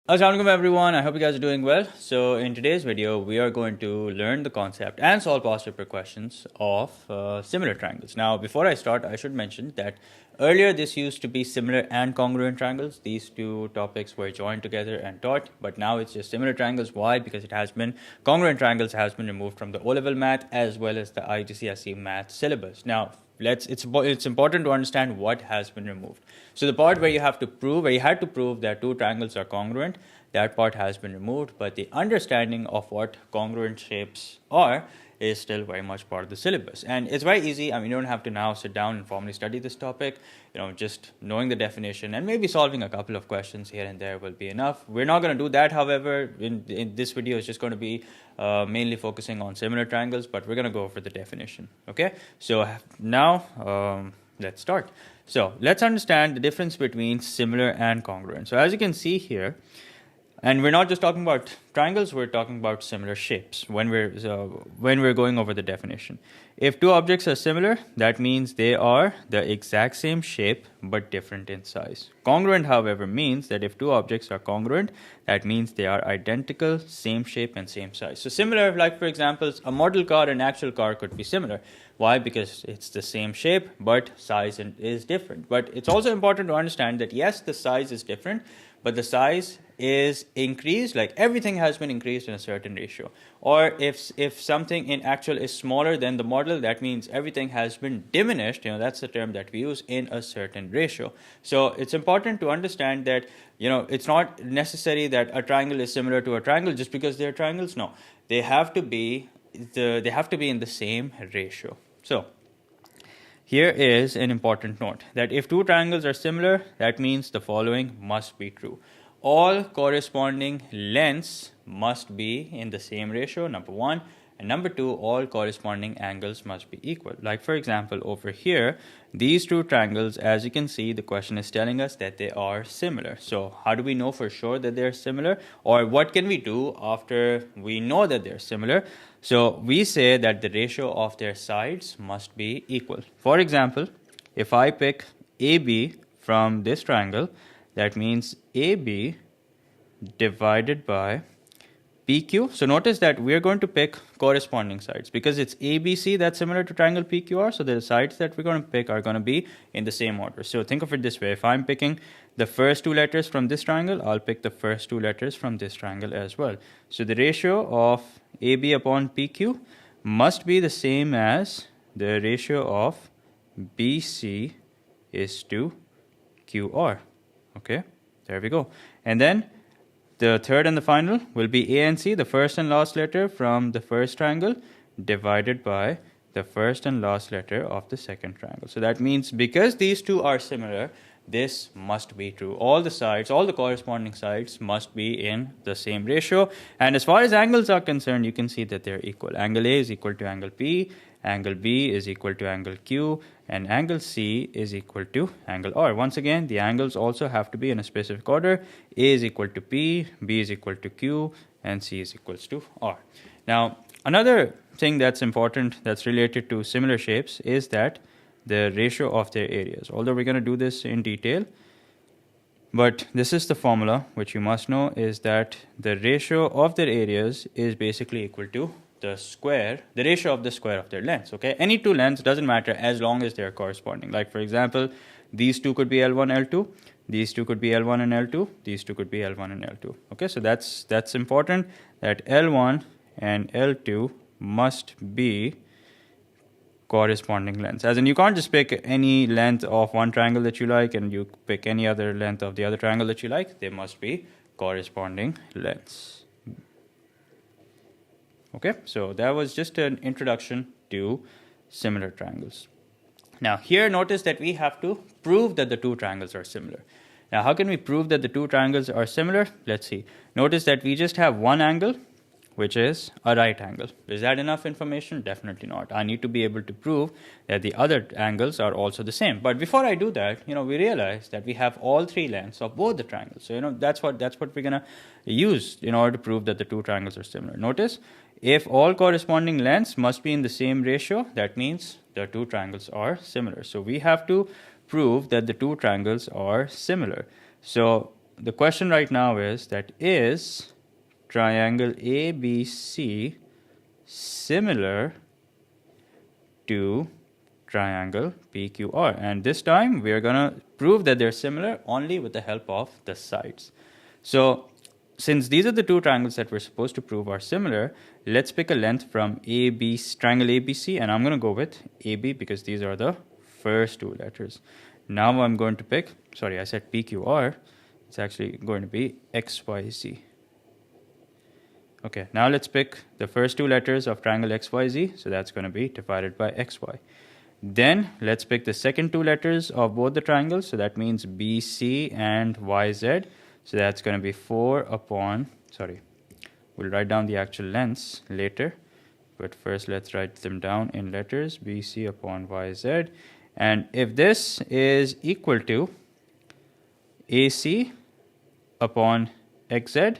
Assalamualaikum everyone, I hope you guys are doing well. So in today's video, we are going to learn the concept and solve past paper questions of similar triangles. Now, before I start, I should mention that earlier this used to be similar and congruent triangles. These two topics were joined together and taught, but now it's just similar triangles. Why? Because congruent triangles has been removed from the O-level math as well as the IGCSE Math syllabus. Now, it's important to understand what has been removed. So the part where you had to prove that two triangles are congruent, that part has been removed, but the understanding of what congruent shapes are is still very much part of the syllabus. And it's very easy. I mean, you don't have to now sit down and formally study this topic. Just knowing the definition and maybe solving a couple of questions here and there will be enough. We're not going to do that, however. In this video, it's just going to be mainly focusing on similar triangles, but we're going to go over the definition. Okay, so now let's start. So let's understand the difference between similar and congruent. So as you can see here, and we're not just talking about triangles, we're talking about similar shapes when we're going over the definition. If two objects are similar, that means they are the exact same shape but different in size. Congruent, however, means that if two objects are congruent, that means they are identical, same shape and same size. So similar, like for example, a model car and actual car could be similar. Why? Because it's the same shape, but size is different. But it's also important to understand that yes, the size is different, but the size is increased, like everything has been increased in a certain ratio. Or if something in actual is smaller than the model, that means everything has been diminished. That's the term that we use, in a certain ratio. So it's important to understand that it's not necessary that a triangle is similar to a triangle just because they're triangles. No, they have to be in the same ratio. So here is an important note that if two triangles are similar, that means the following must be true. All corresponding lengths must be in the same ratio, number one. And number two, all corresponding angles must be equal. Like for example, over here, these two triangles, as you can see, the question is telling us that they are similar. So how do we know for sure that they're similar? Or what can we do after we know that they're similar? So we say that the ratio of their sides must be equal. For example, if I pick AB from this triangle, that means AB divided by PQ. So notice that we're going to pick corresponding sides because it's ABC that's similar to triangle PQR. So the sides that we're going to pick are going to be in the same order. So think of it this way. If I'm picking the first two letters from this triangle, I'll pick the first two letters from this triangle as well. So the ratio of AB upon PQ must be the same as the ratio of BC is to QR. Okay, there we go. And then the third and the final will be A and C, the first and last letter from the first triangle, divided by the first and last letter of the second triangle. So that means because these two are similar, this must be true. All the corresponding sides must be in the same ratio. And as far as angles are concerned, you can see that they're equal. Angle A is equal to angle P, angle B is equal to angle Q, and angle C is equal to angle R. Once again, the angles also have to be in a specific order. A is equal to P, B is equal to Q, and C is equals to R. Now, another thing that's important that's related to similar shapes is that the ratio of their areas. Although we're going to do this in detail, but this is the formula which you must know, is that the ratio of their areas is basically equal to the ratio of the square of their lengths. Okay, any two lengths doesn't matter as long as they're corresponding. Like for example, these two could be L1, L2, these two could be L1 and L2, these two could be L1 and L2. Okay, so that's important, that L1 and L2 must be corresponding lengths. As in, you can't just pick any length of one triangle that you like and you pick any other length of the other triangle that you like. They must be corresponding lengths. Okay, so that was just an introduction to similar triangles. Now here, notice that we have to prove that the two triangles are similar. Now how can we prove that the two triangles are similar? Let's see. Notice that we just have one angle, which is a right angle. Is that enough information? Definitely not. I need to be able to prove that the other angles are also the same. But before I do that, we realize that we have all three lengths of both the triangles. So that's what we're gonna use in order to prove that the two triangles are similar. Notice, if all corresponding lengths must be in the same ratio, that means the two triangles are similar. So we have to prove that the two triangles are similar. So the question right now is that is triangle ABC similar to triangle PQR? And this time we are going to prove that they're similar only with the help of the sides. So since these are the two triangles that we're supposed to prove are similar, let's pick a length from triangle ABC, and I'm going to go with AB because these are the first two letters. Now I'm going to pick, sorry, I said PQR. It's actually going to be XYZ. Okay, now let's pick the first two letters of triangle XYZ. So that's going to be divided by XY. Then let's pick the second two letters of both the triangles. So that means BC and YZ. So that's going to be 4 upon, sorry, we'll write down the actual lengths later. But first let's write them down in letters, BC upon YZ. And if this is equal to AC upon XZ,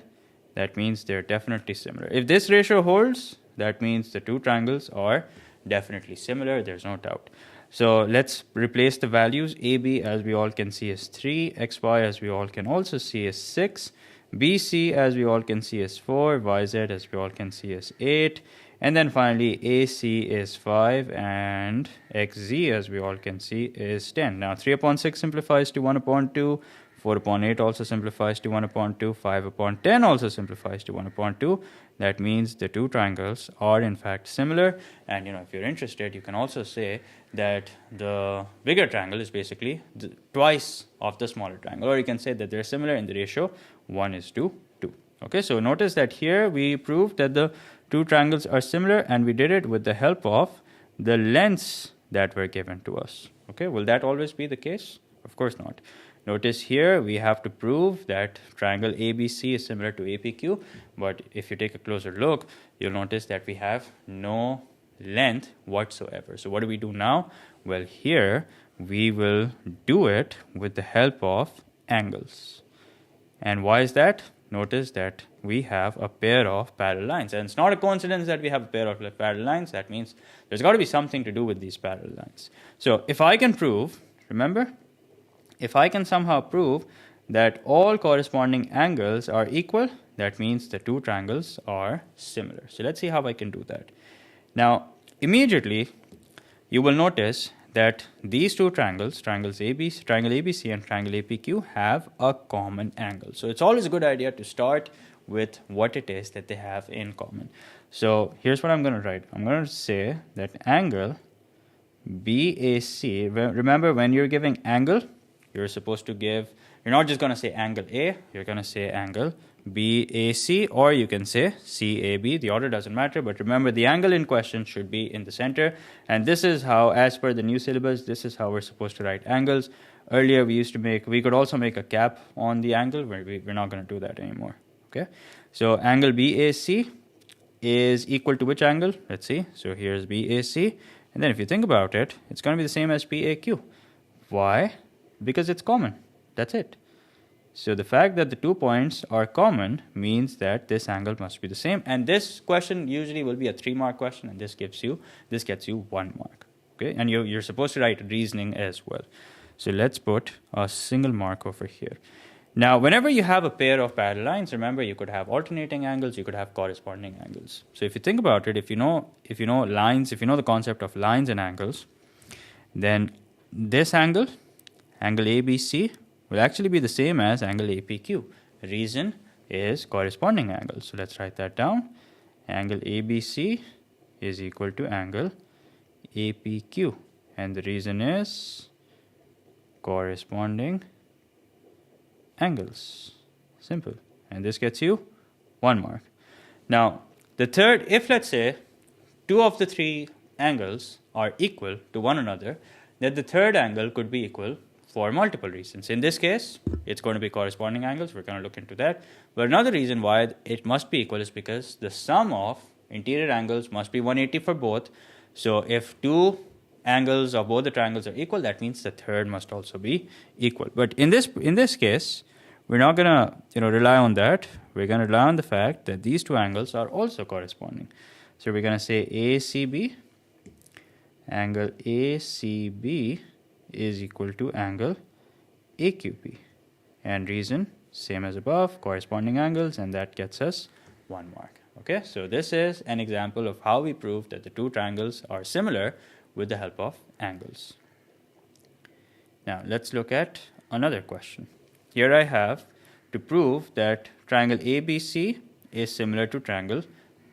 that means they're definitely similar. If this ratio holds, that means the two triangles are definitely similar. There's no doubt. So let's replace the values. AB, as we all can see, is 3. XY, as we all can also see, is 6. BC, as we all can see, is 4. YZ, as we all can see, is 8. And then finally, AC is 5. And XZ, as we all can see, is 10. Now, 3 upon 6 simplifies to 1 upon 2. 4 upon 8 also simplifies to 1 upon 2. 5 upon 10 also simplifies to 1 upon 2. That means the two triangles are in fact similar. And if you're interested, you can also say that the bigger triangle is basically twice of the smaller triangle. Or you can say that they're similar in the ratio 1:2. Okay, so notice that here we proved that the two triangles are similar, and we did it with the help of the lengths that were given to us. Okay, will that always be the case? Of course not. Notice here we have to prove that triangle ABC is similar to APQ, but if you take a closer look, you'll notice that we have no length whatsoever. So what do we do now? Well, here we will do it with the help of angles. And why is that? Notice that we have a pair of parallel lines. And it's not a coincidence that we have a pair of parallel lines. That means there's got to be something to do with these parallel lines. So if I can prove, remember, if I can somehow prove that all corresponding angles are equal, that means the two triangles are similar. So let's see how I can do that. Now, immediately, you will notice that these two triangles, triangle ABC and triangle APQ, have a common angle. So it's always a good idea to start with what it is that they have in common. So here's what I'm going to write. I'm going to say that angle BAC, remember when you're giving angle, you're supposed to give, you're not just going to say angle A, you're going to say angle BAC, or you can say CAB. The order doesn't matter, but remember the angle in question should be in the center. And this is how, as per the new syllabus, this is how we're supposed to write angles. Earlier we could also make a cap on the angle, but we're not going to do that anymore. Okay, so angle BAC is equal to which angle? Let's see. So here's BAC, and then if you think about it, it's going to be the same as PAQ. Why? Because it's common. That's it. So the fact that the 2 points are common means that this angle must be the same. And this question usually will be a 3-mark question, and this gets you 1 mark. Okay, and you're supposed to write reasoning as well. So let's put a single mark over here. Now, whenever you have a pair of parallel lines, remember you could have alternating angles, you could have corresponding angles. So if you think about it, if you know lines, if you know the concept of lines and angles, then this angle ABC, will actually be the same as angle APQ. Reason is corresponding angle. So let's write that down. Angle ABC is equal to angle APQ. And the reason is corresponding angles. Simple. And this gets you 1 mark. Now, the third, if let's say 2 of the 3 angles are equal to one another, then the third angle could be equal for multiple reasons. In this case, it's going to be corresponding angles. We're going to look into that. But another reason why it must be equal is because the sum of interior angles must be 180 for both. So if 2 angles of both the triangles are equal, that means the third must also be equal. But in this case, we're not going to rely on that. We're going to rely on the fact that these 2 angles are also corresponding. So we're going to say ACB, angle ACB is equal to angle AQP. And reason same as above, corresponding angles, and that gets us 1 mark. Okay, so this is an example of how we prove that the two triangles are similar with the help of angles. Now let's look at another question. Here I have to prove that triangle ABC is similar to triangle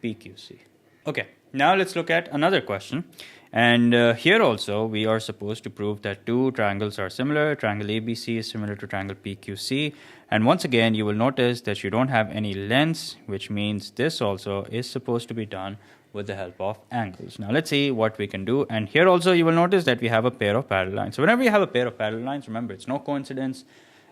PQC. Okay, now let's look at another question. And here also we are supposed to prove that two triangles are similar. Triangle ABC is similar to triangle PQC. And once again, you will notice that you don't have any lengths, which means this also is supposed to be done with the help of angles. Now let's see what we can do. And here also you will notice that we have a pair of parallel lines. So whenever you have a pair of parallel lines, remember, it's no coincidence.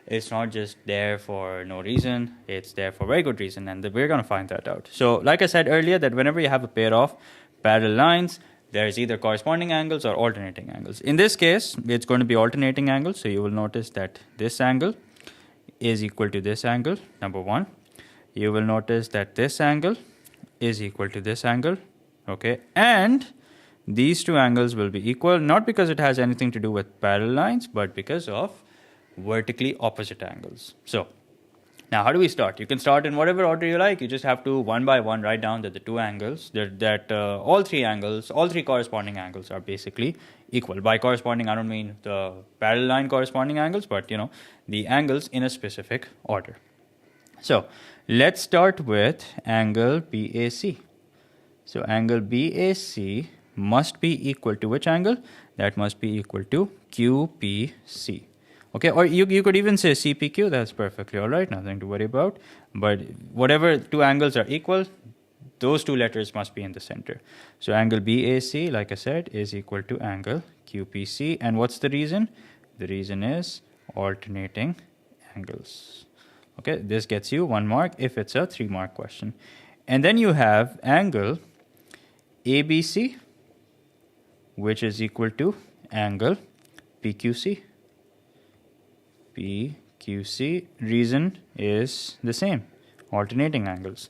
It's not just there for no reason. It's there for very good reason. And we're going to find that out. So like I said earlier, that whenever you have a pair of parallel lines, there is either corresponding angles or alternating angles. In this case, it's going to be alternating angles. So you will notice that this angle is equal to this angle, number one. You will notice that this angle is equal to this angle, okay? And these two angles will be equal, not because it has anything to do with parallel lines, but because of vertically opposite angles. So now how do we start? You can start in whatever order you like. You just have to one by one write down that the two angles, all three corresponding angles are basically equal. By corresponding, I don't mean the parallel line corresponding angles, but the angles in a specific order. So let's start with angle BAC. So angle BAC must be equal to which angle? That must be equal to QPC. Okay, or you could even say CPQ, that's perfectly all right, nothing to worry about. But whatever two angles are equal, those two letters must be in the center. So angle BAC, like I said, is equal to angle QPC. And what's the reason? The reason is alternating angles. Okay, this gets you 1 mark if it's a 3-mark question. And then you have angle ABC, which is equal to angle PQC. PQC, reason is the same, alternating angles.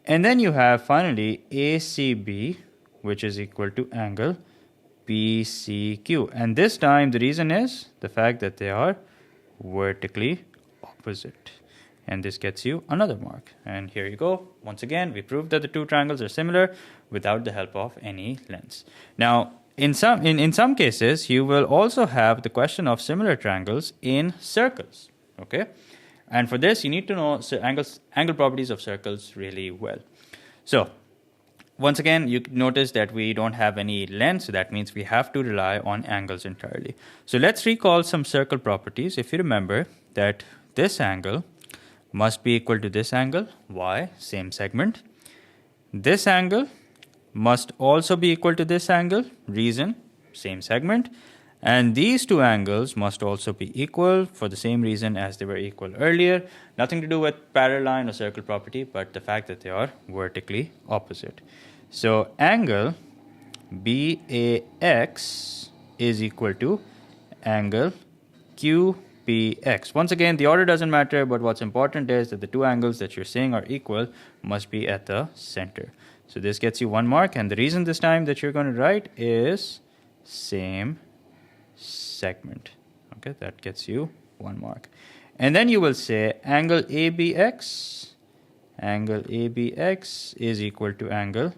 And then you have finally ACB, which is equal to angle PCQ. And this time the reason is the fact that they are vertically opposite. And this gets you another mark. And here you go. Once again, we proved that the two triangles are similar without the help of any lengths. Now, in some cases, you will also have the question of similar triangles in circles. Okay, and for this, you need to know angle properties of circles really well. So, once again, you notice that we don't have any length, so that means we have to rely on angles entirely. So let's recall some circle properties. If you remember that this angle must be equal to this angle, y, same segment. This angle must also be equal to this angle, reason, same segment. And these two angles must also be equal for the same reason as they were equal earlier. Nothing to do with parallel line or circle property, but the fact that they are vertically opposite. So angle BAX is equal to angle QPX. Once again, the order doesn't matter, but what's important is that the two angles that you're saying are equal must be at the center. So this gets you 1 mark, and the reason this time that you're going to write is same segment. Okay, that gets you 1 mark. And then you will say angle ABX. Angle ABX is equal to angle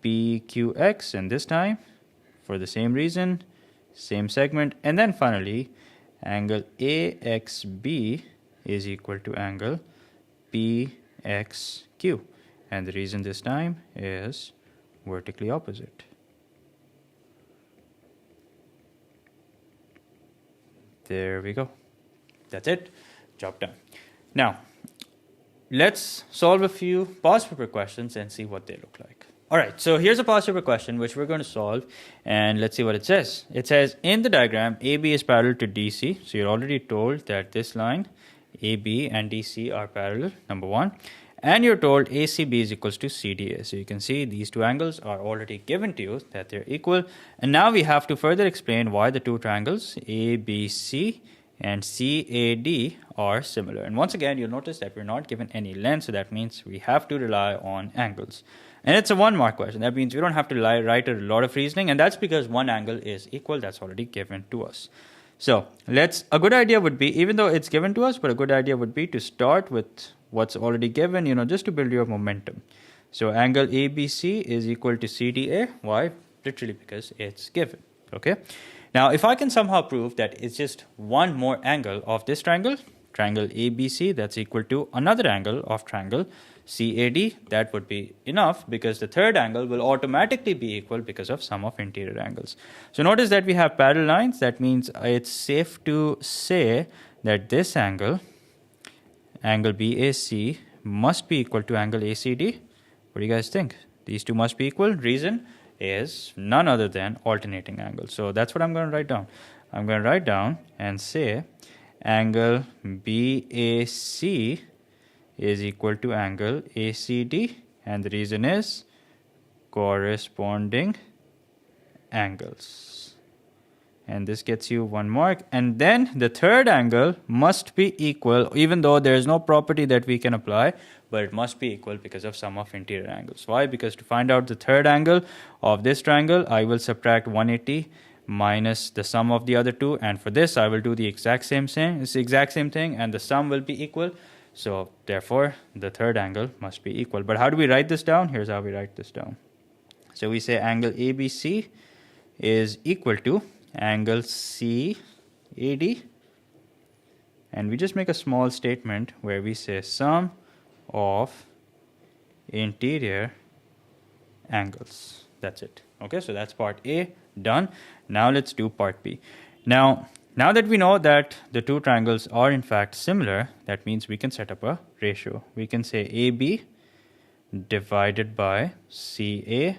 PQX, and this time for the same reason, same segment. And then finally, angle AXB is equal to angle PXQ. And the reason this time is vertically opposite. There we go. That's it. Job done. Now, let's solve a few past paper questions and see what they look like. All right, so here's a past paper question which we're going to solve, and let's see what it says. It says, in the diagram, AB is parallel to DC. So you're already told that this line, AB and DC are parallel, number one. And you're told ACB is equals to CDA. So you can see these two angles are already given to you, that they're equal. And now we have to further explain why the two triangles ABC and CAD are similar. And once again, you'll notice that we're not given any length, so that means we have to rely on angles. And it's a 1 mark question. That means we don't have to write a lot of reasoning, and that's because one angle is equal. That's already given to us. So a good idea would be, even though it's given to us, but a good idea would be to start with what's already given, just to build your momentum. So angle ABC is equal to CDA. Why? Literally because it's given. Okay. Now, if I can somehow prove that it's just one more angle of this triangle ABC, that's equal to another angle of triangle CAD, that would be enough, because the third angle will automatically be equal because of sum of interior angles. So notice that we have parallel lines. That means it's safe to say that this angle BAC, must be equal to angle ACD. What do you guys think? These two must be equal. Reason is none other than alternating angles. So that's what I'm going to write down. I'm going to write down and say angle BAC is equal to angle ACD, and the reason is corresponding angles. And this gets you 1 mark. And then the third angle must be equal, even though there is no property that we can apply, but it must be equal because of sum of interior angles. Why? Because to find out the third angle of this triangle, I will subtract 180 minus the sum of the other two, and for this I will do the exact same thing, and the sum will be equal. So therefore the third angle must be equal. But how do we write this down? Here's how we write this down. So we say angle ABC is equal to angle CAD, and we just make a small statement where we say sum of interior angles. That's it. Okay, so that's part A done. Now let's do part B. Now that we know that the two triangles are in fact similar, that means we can set up a ratio. We can say AB divided by CA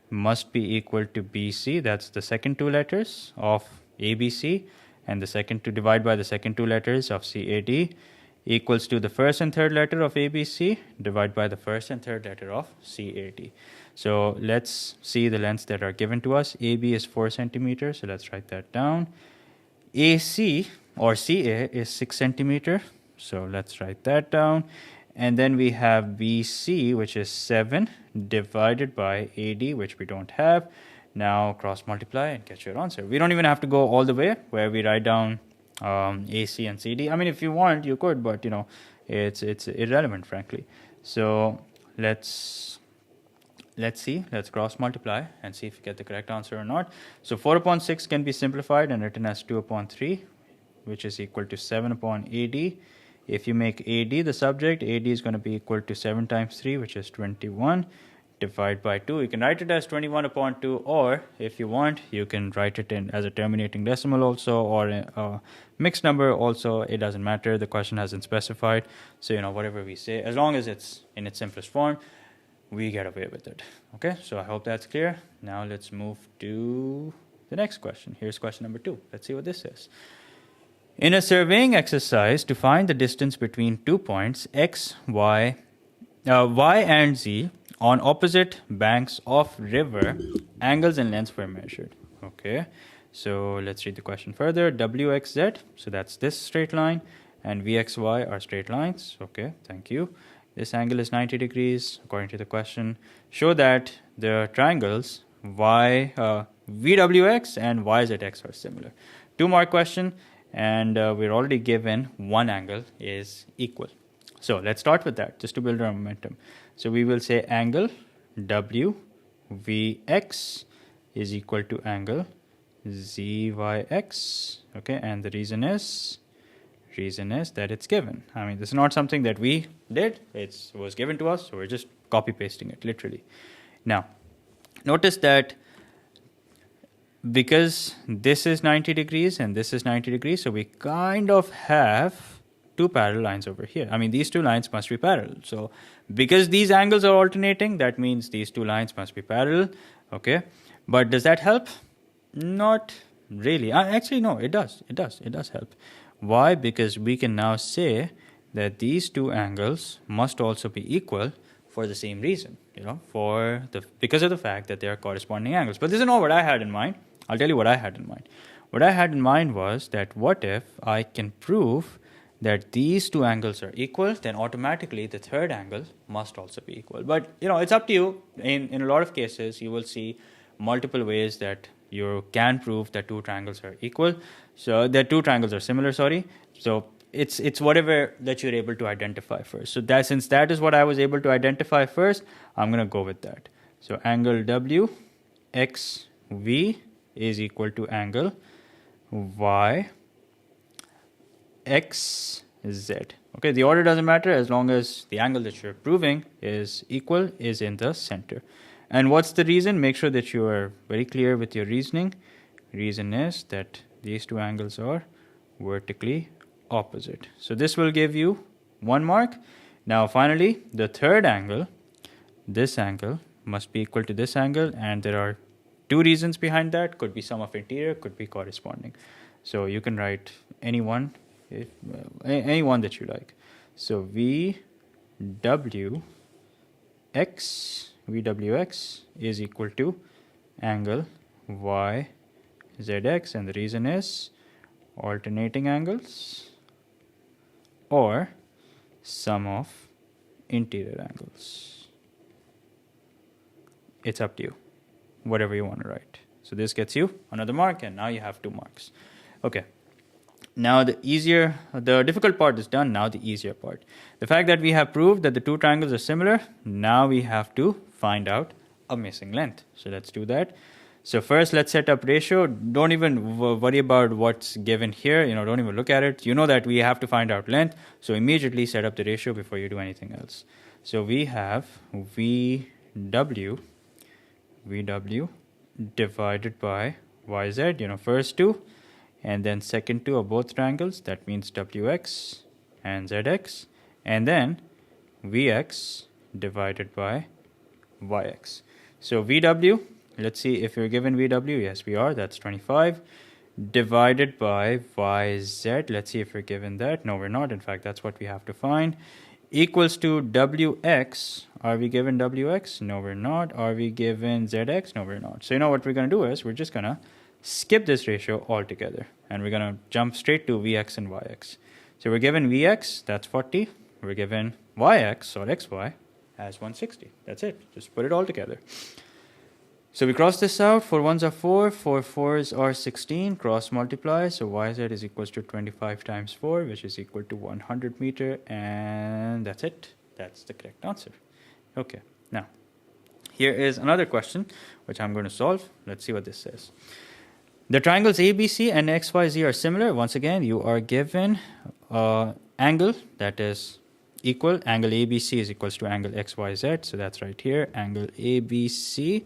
must be equal to BC. That's the second two letters of ABC, and the second to divide by the second two letters of CAD equals to the first and third letter of ABC divided by the first and third letter of CAD. So let's see the lengths that are given to us. AB is 4 centimeters, so let's write that down. AC or CA is 6 centimeter, so let's write that down. And then we have BC, which is 7 divided by AD, which we don't have. Now cross multiply and get your answer. We don't even have to go all the way where we write down AC and CD. I mean, if you want, you could, but it's irrelevant, frankly. So let's see. Let's cross multiply and see if we get the correct answer or not. So 4 upon 6 can be simplified and written as 2 upon 3, which is equal to 7 upon AD. If you make AD the subject, AD is going to be equal to 7 times 3, which is 21. Divide by 2. You can write it as 21 upon 2, or if you want, you can write it in as a terminating decimal also, or a mixed number also. It doesn't matter. The question hasn't specified. So, whatever we say, as long as it's in its simplest form, we get away with it. Okay, so I hope that's clear. Now let's move to the next question. Here's question number 2. Let's see what this is. In a surveying exercise to find the distance between 2 points X, Y and Z on opposite banks of river, angles and lengths were measured. Okay, so let's read the question further. WXZ, so that's this straight line, and VXY are straight lines. Okay, thank you. This angle is 90 degrees according to the question. Show that the triangles VWX and YZX are similar. 2 mark question, and we're already given one angle is equal. So let's start with that just to build our momentum. So we will say angle WVX is equal to angle ZYX. Okay, and the reason is that it's given. I mean, this is not something that we did. It was given to us, so we're just copy pasting it literally. Now, notice that because this is 90 degrees and this is 90 degrees, so we kind of have 2 parallel lines over here. I mean, these 2 lines must be parallel. So because these angles are alternating, that means these 2 lines must be parallel. Okay, but does that help? Not really. Actually, no, it does. It does help. Why? Because we can now say that these 2 angles must also be equal for the same reason, because of the fact that they are corresponding angles. But this is not what I had in mind. I'll tell you what I had in mind. What I had in mind was that what if I can prove that these 2 angles are equal, then automatically the third angle must also be equal. But it's up to you. In a lot of cases, you will see multiple ways that you can prove that two triangles are equal. So that two triangles are similar, sorry. So it's whatever that you're able to identify first. So that since that is what I was able to identify first, I'm going to go with that. So angle WXV is equal to angle YXZ. Okay, the order doesn't matter as long as the angle that you're proving is equal, is in the center. And what's the reason? Make sure that you are very clear with your reasoning. Reason is that these two angles are vertically opposite. So this will give you 1 mark. Now finally, the third angle, this angle must be equal to this angle, and there are 2 reasons behind that. Could be sum of interior, could be corresponding. So you can write any one that you like. So VWX is equal to angle YZX, and the reason is alternating angles or sum of interior angles. It's up to you, whatever you want to write. So this gets you another mark, and now you have 2 marks. Okay. Now the difficult part is done, now the easier part. The fact that we have proved that the two triangles are similar, now we have to find out a missing length. So let's do that. So first let's set up ratio. Don't even worry about what's given here, don't even look at it. You know that we have to find out length, so immediately set up the ratio before you do anything else. So we have VW divided by YZ, first 2. And then second 2 of both triangles, that means WX and ZX, and then VX divided by YX. So VW, let's see if you're given VW, yes we are, that's 25, divided by YZ, let's see if we're given that, no we're not, in fact that's what we have to find, equals to WX, are we given WX? No we're not. Are we given ZX? No we're not. So what we're going to do is, we're just going to skip this ratio altogether, and we're going to jump straight to Vx and Yx. So we're given Vx, that's 40. We're given Yx, or xy, as 160. That's it. Just put it all together. So we cross this out. 4 1s are 4. 4 4s are 16. Cross multiply. So yz is equals to 25 times 4, which is equal to 100 meter. And that's it. That's the correct answer. Okay. Now, here is another question, which I'm going to solve. Let's see what this says. The triangles ABC and XYZ are similar. Once again, you are given angle that is equal. Angle ABC is equals to angle XYZ. So that's right here. Angle ABC,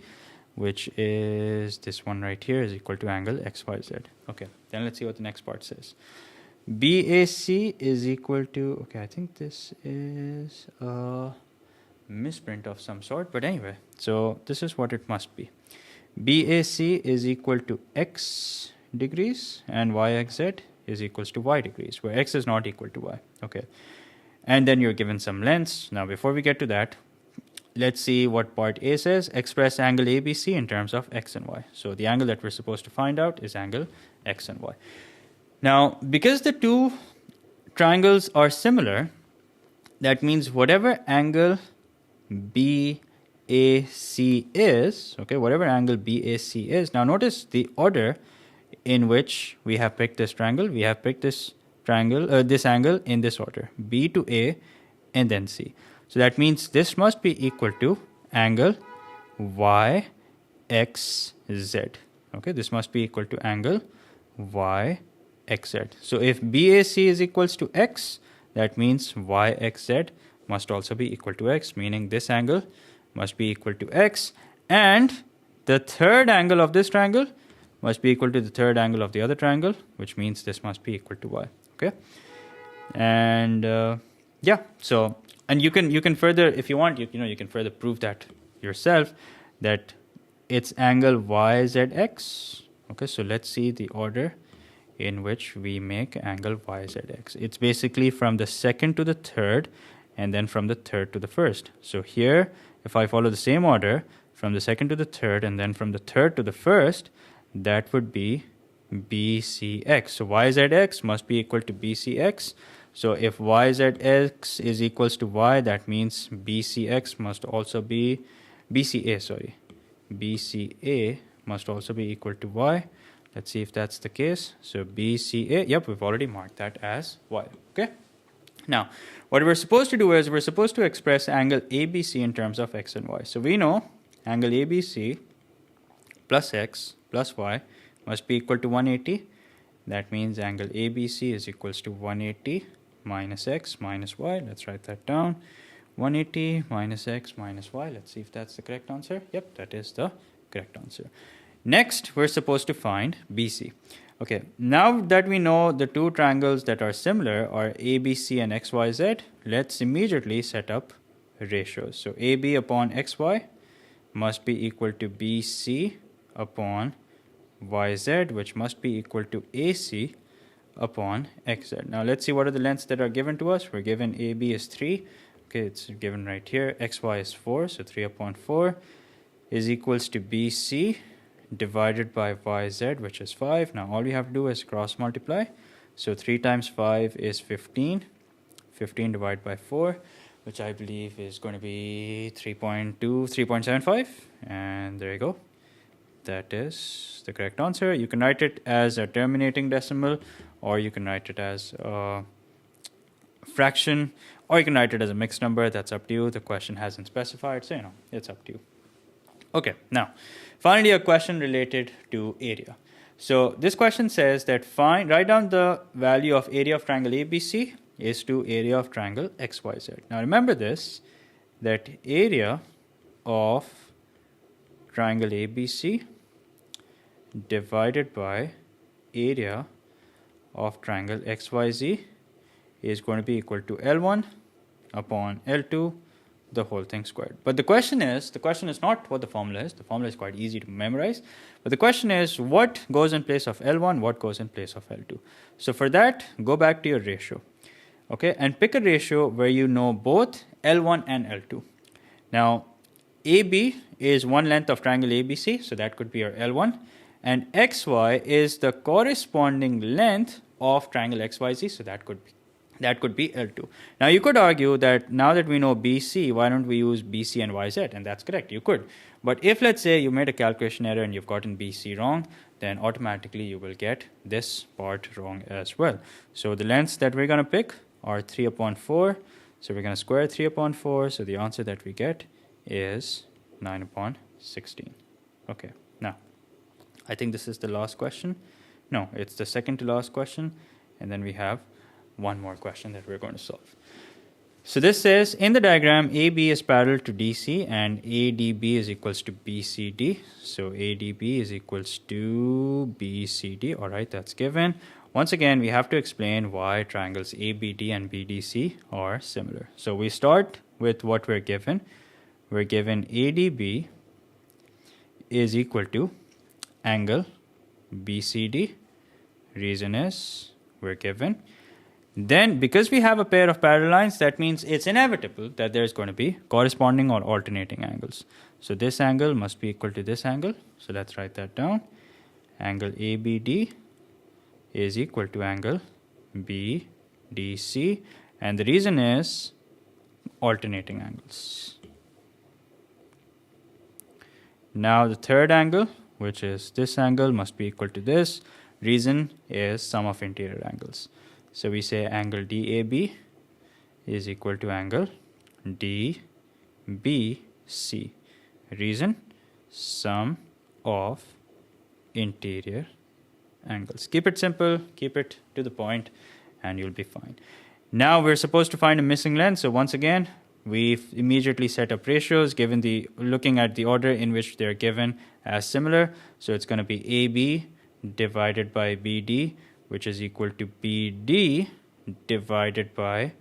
which is this one right here, is equal to angle XYZ. Okay, then let's see what the next part says. BAC is equal to, okay, I think this is a misprint of some sort. But anyway, so this is what it must be. BAC is equal to x degrees and YXZ is equals to y degrees, where x is not equal to y. Okay. And then you're given some lengths. Now, before we get to that, let's see what part A says. Express angle ABC in terms of x and y. So the angle that we're supposed to find out is angle x and y. Now, because the two triangles are similar, that means whatever angle BAC is, okay, whatever angle BAC is. Now notice the order in which we have picked this triangle. We have picked this triangle, this angle in this order, B to A and then C. So that means this must be equal to angle YXZ. Okay, this must be equal to angle YXZ. So if BAC is equals to X, that means YXZ must also be equal to X, meaning this angle must be equal to X, and the third angle of this triangle must be equal to the third angle of the other triangle, which means this must be equal to Y. Okay, and yeah, so and you can further, if you want, you can further prove that yourself, that it's angle YZX. Okay, so let's see the order in which we make angle YZX. It's basically from the second to the third, and then from the third to the first. So here, if I follow the same order, from the second to the third, and then from the third to the first, that would be BCX. So YZX must be equal to BCX. So if YZX is equals to Y, that means BCX must also be BCA, sorry. BCA must also be equal to y. Let's see if that's the case. So BCA, yep, we've already marked that as y. Okay. Now, what we're supposed to do is we're supposed to express angle ABC in terms of x and y. So we know angle ABC plus x plus y must be equal to 180. That means angle ABC is equals to 180 minus x minus y. Let's write that down. 180 minus x minus y. Let's see if that's the correct answer. Yep, that is the correct answer. Next, we're supposed to find BC. Okay, now that we know the two triangles that are similar are ABC and XYZ, let's immediately set up ratios. So AB upon XY must be equal to BC upon YZ, which must be equal to AC upon XZ. Now let's see what are the lengths that are given to us. We're given AB is 3. Okay, it's given right here. XY is 4, so 3 upon 4 is equals to BC divided by YZ, which is 5. Now all we have to do is cross multiply. So 3 times 5 is 15. 15 divided by 4, which I believe is going to be 3.75. And there you go. That is the correct answer. You can write it as a terminating decimal, or you can write it as a fraction, or you can write it as a mixed number. That's up to you. The question hasn't specified, so it's up to you. Okay, now finally a question related to area. So this question says that write down the value of area of triangle ABC is to area of triangle XYZ. Now remember this, that area of triangle ABC divided by area of triangle XYZ is going to be equal to L1 upon L2, the whole thing squared. But the question is not what the formula is. The formula is quite easy to memorize. But the question is, what goes in place of L1, what goes in place of L2? So for that, go back to your ratio. Okay, and pick a ratio where you know both L1 and L2. Now, AB is one length of triangle ABC, so that could be our L1. And XY is the corresponding length of triangle XYZ, so that could be L2. Now you could argue that now that we know BC, why don't we use BC and YZ? And that's correct, you could. But if let's say you made a calculation error and you've gotten BC wrong, then automatically you will get this part wrong as well. So the lengths that we're going to pick are 3 upon 4. So we're going to square 3 upon 4. So the answer that we get is 9 upon 16. Okay, now I think this is the last question. No, it's the second to last question. And then we have one more question that we're going to solve. So this says, in the diagram, AB is parallel to DC and ADB is equals to BCD. So ADB is equals to BCD. All right, that's given. Once again, we have to explain why triangles ABD and BDC are similar. So we start with what we're given. We're given ADB is equal to angle BCD. Reason is we're given. Then, because we have a pair of parallel lines, that means it's inevitable that there's going to be corresponding or alternating angles. So this angle must be equal to this angle. So let's write that down. Angle ABD is equal to angle BDC. And the reason is alternating angles. Now the third angle, which is this angle, must be equal to this. Reason is sum of interior angles. So we say angle DAB is equal to angle DBC. Reason, sum of interior angles. Keep it simple, keep it to the point, and you'll be fine. Now we're supposed to find a missing length. So once again, we've immediately set up ratios looking at the order in which they're given as similar. So it's going to be AB divided by BD, which is equal to BD divided by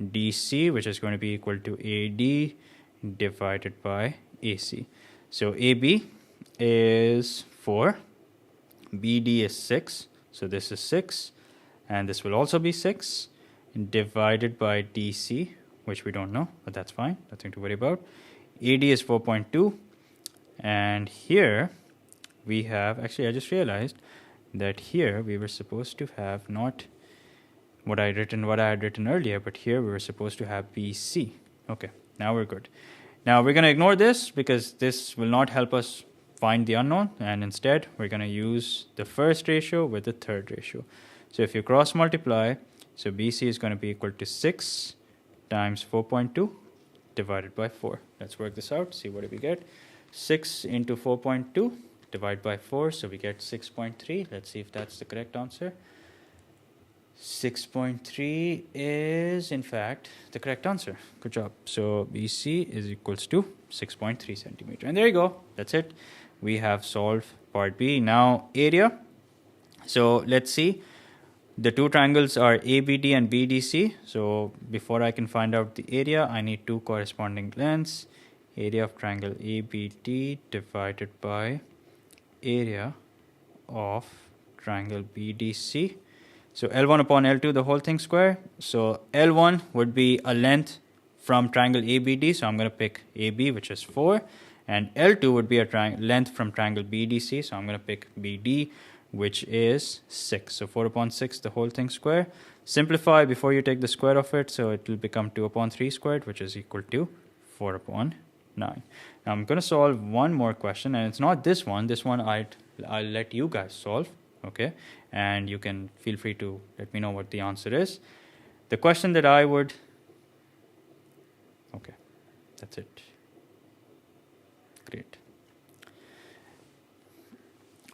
DC, which is going to be equal to AD divided by AC. So AB is 4, BD is 6, so this is 6, and this will also be 6, divided by DC, which we don't know, but that's fine, nothing to worry about. AD is 4.2, and here we have, actually I just realized that here we were supposed to have not what I had written earlier, but here we were supposed to have BC. Okay, now we're good. Now we're going to ignore this because this will not help us find the unknown, and instead we're going to use the first ratio with the third ratio. So if you cross multiply, so BC is going to be equal to 6 times 4.2 divided by 4. Let's work this out, see what do we get. 6 into 4.2 divided by 4, so we get 6.3. Let's see if that's the correct answer. 6.3 is in fact the correct answer. Good job. So BC is equals to 6.3 centimeter. And there you go. That's it. We have solved part B. Now area. So let's see. The two triangles are ABD and BDC. So before I can find out the area, I need two corresponding lengths. Area of triangle ABD divided by area of triangle BDC. So L1 upon L2, the whole thing square. So L1 would be a length from triangle ABD. So I'm going to pick AB, which is 4. And L2 would be a length from triangle BDC. So I'm going to pick BD, which is 6. So 4 upon 6, the whole thing square. Simplify before you take the square of it. So it will become 2 upon 3 squared, which is equal to 4 upon 9. Now I'm going to solve one more question. And it's not this one. This one I'll let you guys solve. Okay, and you can feel free to let me know what the answer is. The question that I would... Okay, that's it. Great.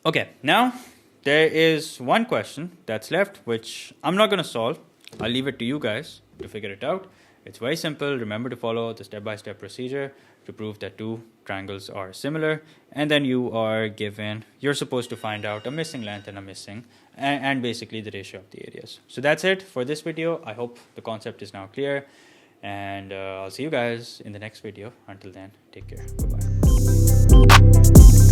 Okay, now there is one question that's left, which I'm not going to solve. I'll leave it to you guys to figure it out. It's very simple. Remember to follow the step-by-step procedure to prove that two triangles are similar, and then you're supposed to find out a missing length and basically the ratio of the areas. So that's it for this video. I hope the concept is now clear, and I'll see you guys in the next video. Until then, take care. Bye-bye.